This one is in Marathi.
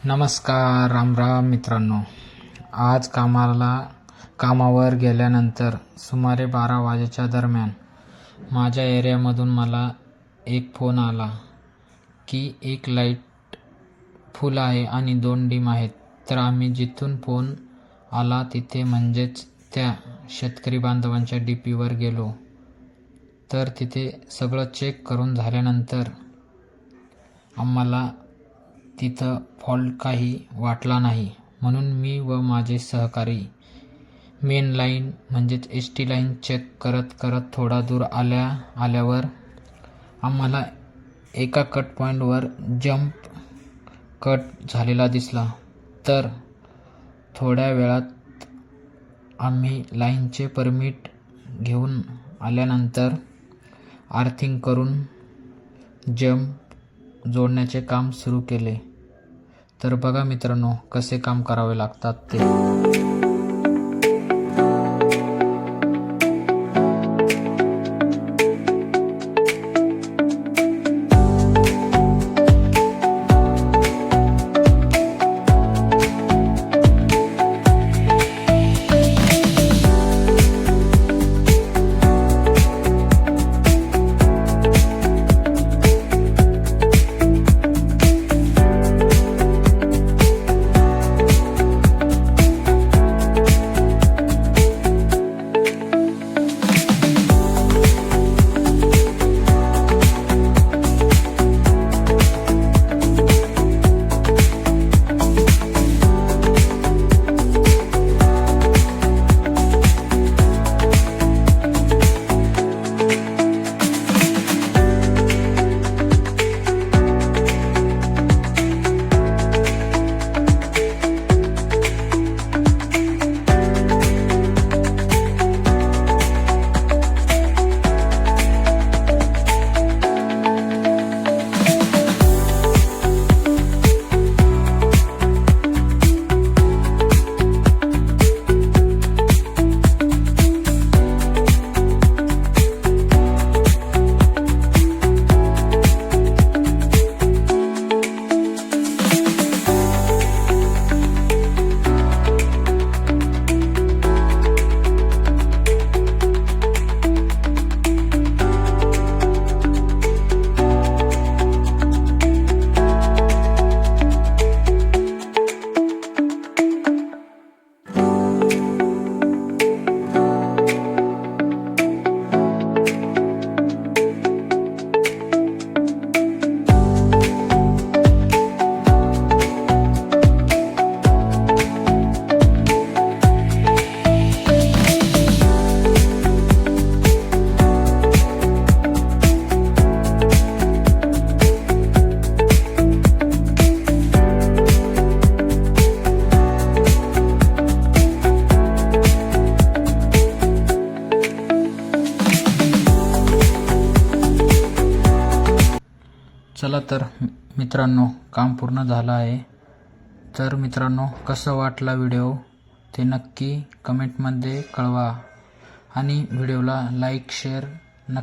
नमस्कार, राम राम मित्रांनो. आज कामावर गेल्यानंतर सुमारे 12 वाजेच्या दरम्यान माझ्या एरियामधून मला एक फोन आला की एक लाईट फुल आहे आणि 2 डिम आहेत. तर आम्ही जिथून फोन आला तिथे म्हणजेच त्या शेतकरी बांधवांच्या DPवर गेलो. तर तिथे सगळं चेक करून झाल्यानंतर आम्हाला तिथं फॉल्ट काही वाटला नाही. म्हणून मी व माझे सहकारी मेन लाईन म्हणजेच ST लाईन चेक करत थोडा दूर आल्यावर आम्हाला एका कट पॉईंटवर जम्प कट झालेला दिसला. तर थोड्या वेळात आम्ही लाईनचे परमिट घेऊन आल्यानंतर आर्थिंग करून जम्प जोडण्याचे काम सुरू केले. तर बघा मित्रांनो, कसे काम करावे लागतात ते. चला तर मित्रांनो, काम पूर्ण झालं आहे. तर मित्रांनो, कसं वाटला व्हिडिओ ते नक्की कमेंटमध्ये कळवा आणि व्हिडिओला लाईक शेअर नक्की